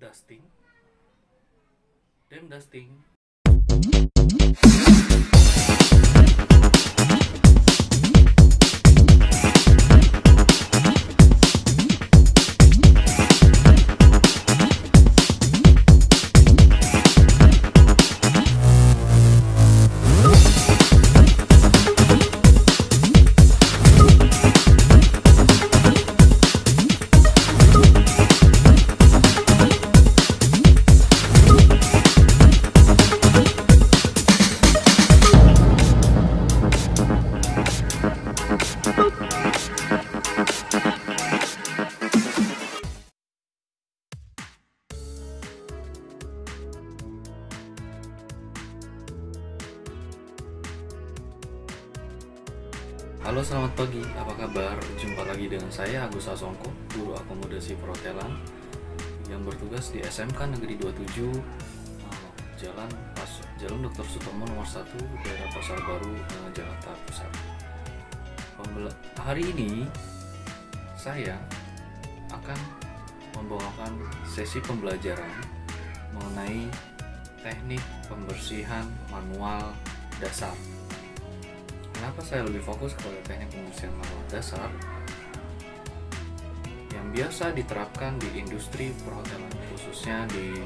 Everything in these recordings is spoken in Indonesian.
dusting, dem dusting. Halo, selamat pagi, apa kabar? Jumpa lagi dengan saya Agus Sasongko, guru akomodasi perhotelan yang bertugas di SMK Negeri 27, Jalan Dr. Sutomo nomor 1, daerah Pasar Baru, Jakarta Pusat. Hari ini saya akan membawakan sesi pembelajaran mengenai teknik pembersihan manual dasar. Kenapa saya lebih fokus kepada teknik pembersihan manual dasar yang biasa diterapkan di industri perhotelan, khususnya di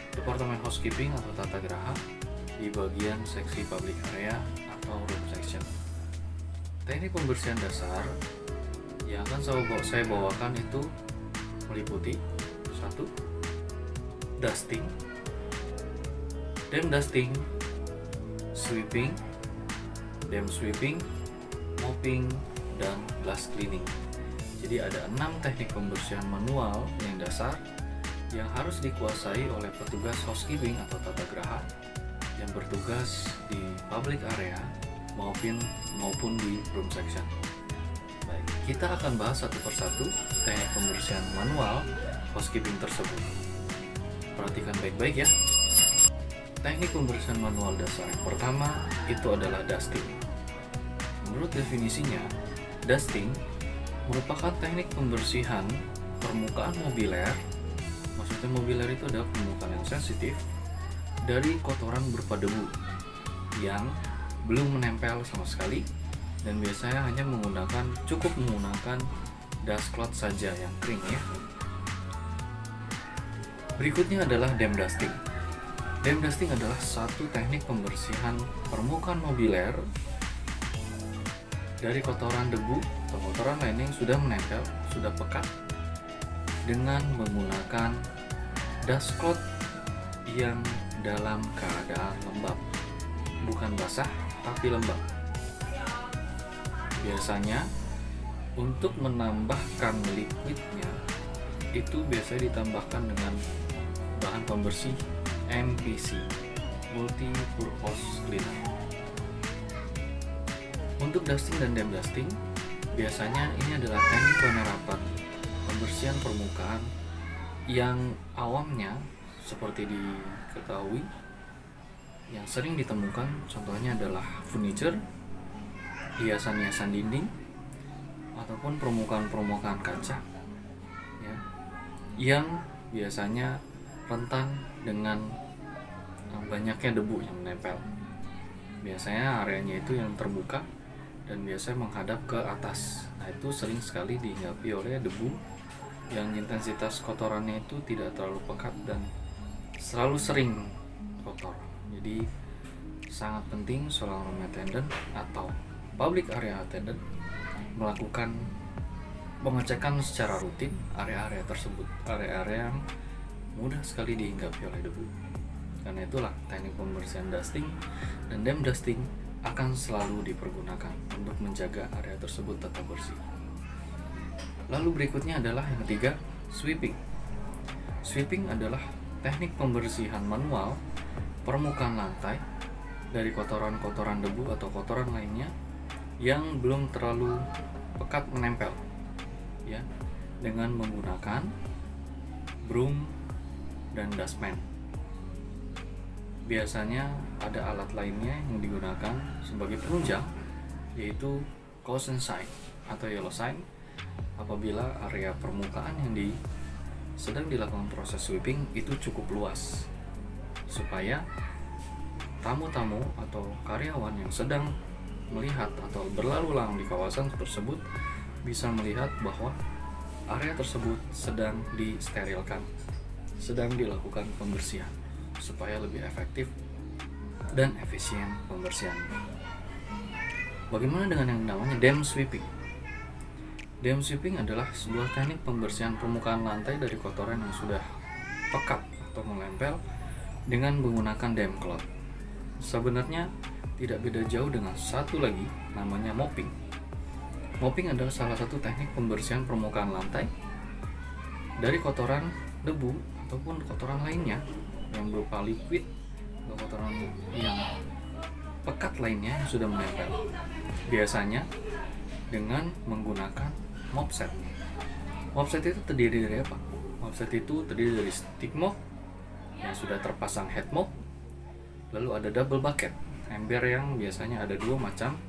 Departemen Housekeeping atau Tata Geraha di bagian seksi public area atau room section. Teknik pembersihan dasar yang akan saya bawakan itu meliputi 1. Dusting, dem dusting, sweeping, dem sweeping, mopping, dan glass cleaning. Jadi ada 6 teknik pembersihan manual yang dasar yang harus dikuasai oleh petugas housekeeping atau tata geraha yang bertugas di public area maupun di room section. Baik, kita akan bahas satu persatu teknik pembersihan manual housekeeping tersebut. Perhatikan baik-baik ya. Teknik pembersihan manual dasar yang pertama itu adalah dusting. Menurut definisinya, dusting merupakan teknik pembersihan permukaan mobiler. Maksudnya mobiler itu adalah permukaan yang sensitif dari kotoran berupa debu yang belum menempel sama sekali dan biasanya hanya cukup menggunakan dust cloth saja yang kering ya. Berikutnya adalah dem dusting. Dem dusting adalah satu teknik pembersihan permukaan mobiler dari kotoran debu atau kotoran lain yang sudah menempel, sudah pekat, dengan menggunakan dust cloth yang dalam keadaan lembab, bukan basah tapi lembab. Biasanya untuk menambahkan liquidnya itu biasanya ditambahkan dengan bahan pembersih MPC, Multi Purpose Cleaner. Untuk dusting dan dem dusting, biasanya ini adalah teknik penerapan pembersihan permukaan yang awamnya seperti diketahui yang sering ditemukan, contohnya adalah furniture, hiasan-hiasan dinding, ataupun permukaan-permukaan kaca ya, yang biasanya rentan dengan banyaknya debu yang menempel. Biasanya areanya itu yang terbuka dan biasanya menghadap ke atas. Nah, itu sering sekali dihinggapi oleh debu yang intensitas kotorannya itu tidak terlalu pekat dan selalu sering kotor. Jadi sangat penting seorang room attendant atau public area attendant melakukan pengecekan secara rutin area-area tersebut, area-area yang mudah sekali dihinggapi oleh debu. Karena itulah teknik pembersihan dusting dan dem dusting akan selalu dipergunakan untuk menjaga area tersebut tetap bersih. Lalu berikutnya adalah yang ketiga, sweeping. Sweeping adalah teknik pembersihan manual permukaan lantai dari kotoran-kotoran debu atau kotoran lainnya yang belum terlalu pekat menempel ya, dengan menggunakan broom dan dustpan. Biasanya ada alat lainnya yang digunakan sebagai penunjang, yaitu caution sign atau yellow sign apabila area permukaan yang sedang dilakukan proses sweeping itu cukup luas, supaya tamu-tamu atau karyawan yang sedang melihat atau berlalu lalang di kawasan tersebut bisa melihat bahwa area tersebut sedang disterilkan, sedang dilakukan pembersihan, supaya lebih efektif dan efisien pembersihannya. Bagaimana dengan yang namanya dam sweeping? Dam sweeping adalah sebuah teknik pembersihan permukaan lantai dari kotoran yang sudah pekat atau menempel dengan menggunakan dam cloth. Sebenarnya tidak beda jauh dengan satu lagi namanya mopping. Mopping adalah salah satu teknik pembersihan permukaan lantai dari kotoran, debu, ataupun kotoran lainnya yang berupa liquid atau kotoran yang pekat lainnya yang sudah menempel. Biasanya dengan menggunakan mop set. Mop set itu terdiri dari apa? Mop set itu terdiri dari stick mop yang sudah terpasang head mop, lalu ada double bucket, ember yang biasanya ada dua macam.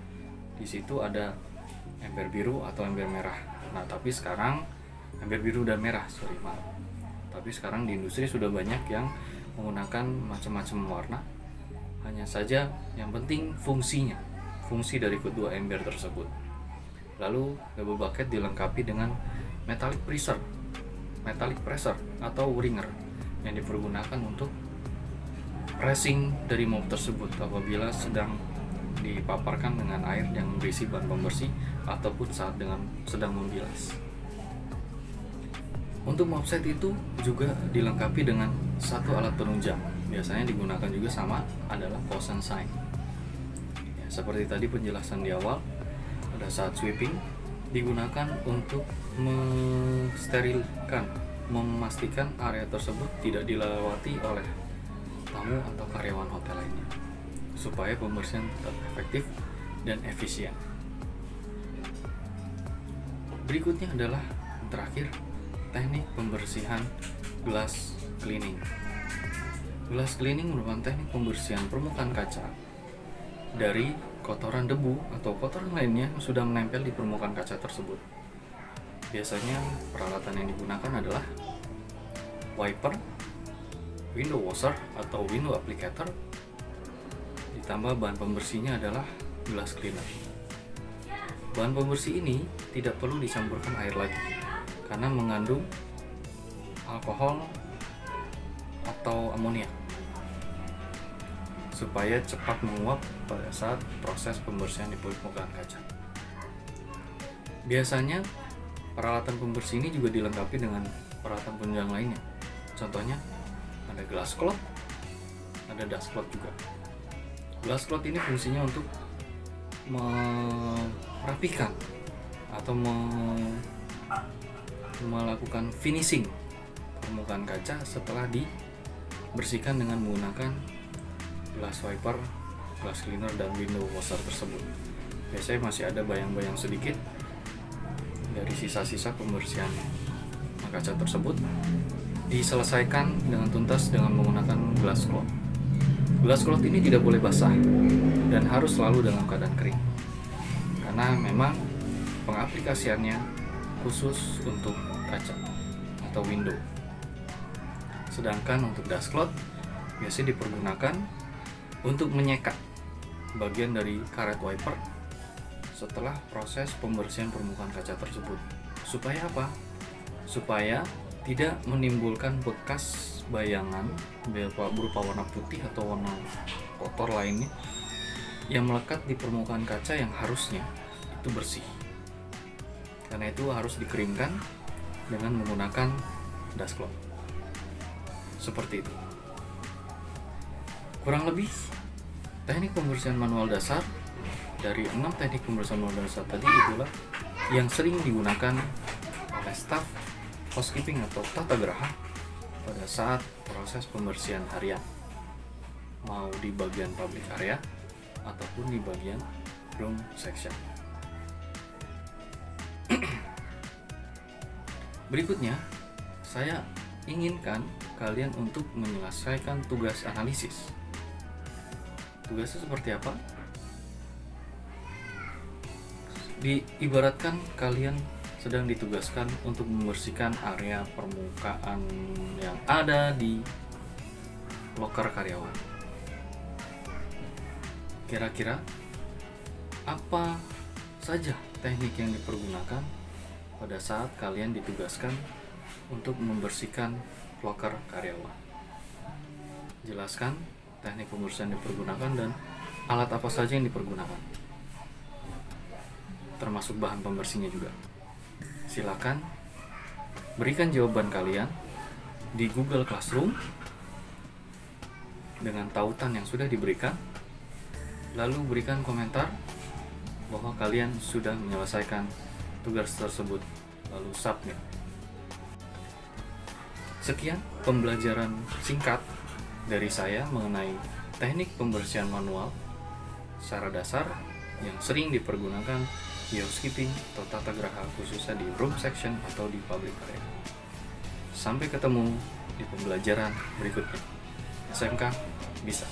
Di situ ada ember biru atau ember merah. Nah, tapi sekarang ember biru dan merah, Tapi sekarang di industri sudah banyak yang menggunakan macam-macam warna. Hanya saja yang penting fungsi dari kedua ember tersebut. Lalu double bucket dilengkapi dengan metallic pressure atau wringer yang dipergunakan untuk pressing dari mop tersebut apabila sedang dipaparkan dengan air yang berisi bahan pembersih ataupun saat sedang membilas. Untuk mop set itu juga dilengkapi dengan satu alat penunjang. Biasanya digunakan juga sama adalah potion sign. Ya, seperti tadi penjelasan di awal, pada saat sweeping digunakan untuk mensterilkan, memastikan area tersebut tidak dilewati oleh tamu atau karyawan hotel lainnya, supaya pembersihan tetap efektif dan efisien. Berikutnya adalah terakhir, teknik pembersihan glass cleaning. Glass cleaning merupakan teknik pembersihan permukaan kaca dari kotoran debu atau kotoran lainnya yang sudah menempel di permukaan kaca tersebut. Biasanya peralatan yang digunakan adalah wiper, window washer atau window applicator, ditambah bahan pembersihnya adalah glass cleaner. Bahan pembersih ini tidak perlu dicampurkan air lagi karena mengandung alkohol atau amonia, supaya cepat menguap pada saat proses pembersihan di permukaan kaca. Biasanya peralatan pembersih ini juga dilengkapi dengan peralatan penunjang lainnya. Contohnya ada glass cloth, ada dust cloth juga. Glass cloth ini fungsinya untuk merapikan atau melakukan finishing permukaan kaca setelah dibersihkan dengan menggunakan glass wiper, glass cleaner, dan window washer tersebut. Biasanya masih ada bayang-bayang sedikit dari sisa-sisa pembersihan kaca tersebut, diselesaikan dengan tuntas dengan menggunakan glass cloth. Glass cloth ini tidak boleh basah dan harus selalu dalam keadaan kering, karena memang pengaplikasiannya khusus untuk kaca atau window. Sedangkan untuk dust cloth biasanya dipergunakan untuk menyekat bagian dari karet wiper setelah proses pembersihan permukaan kaca tersebut. Supaya apa? Supaya tidak menimbulkan bekas bayangan berupa warna putih atau warna kotor lainnya yang melekat di permukaan kaca yang harusnya itu bersih. Karena itu harus dikeringkan dengan menggunakan dust cloth. Seperti itu. Kurang lebih teknik pembersihan manual dasar dari 6 teknik pembersihan manual dasar tadi itulah yang sering digunakan oleh staf housekeeping atau tata geraha pada saat proses pembersihan harian, mau di bagian public area ataupun di bagian room section. Berikutnya, saya inginkan kalian untuk menyelesaikan tugas analisis. Tugasnya seperti apa? Diibaratkan kalian sedang ditugaskan untuk membersihkan area permukaan yang ada di loker karyawan. Kira-kira apa saja teknik yang dipergunakan pada saat kalian ditugaskan untuk membersihkan loker karyawan? Jelaskan teknik pembersihan dipergunakan dan alat apa saja yang dipergunakan, termasuk bahan pembersihnya juga. Silakan berikan jawaban kalian di Google Classroom dengan tautan yang sudah diberikan, lalu berikan komentar bahwa kalian sudah menyelesaikan tugas tersebut, lalu submit. Sekian pembelajaran singkat dari saya mengenai teknik pembersihan manual secara dasar yang sering dipergunakan di housekeeping atau tata geraha, khususnya di room section atau di public area. Sampai ketemu di pembelajaran berikutnya. SMK bisa.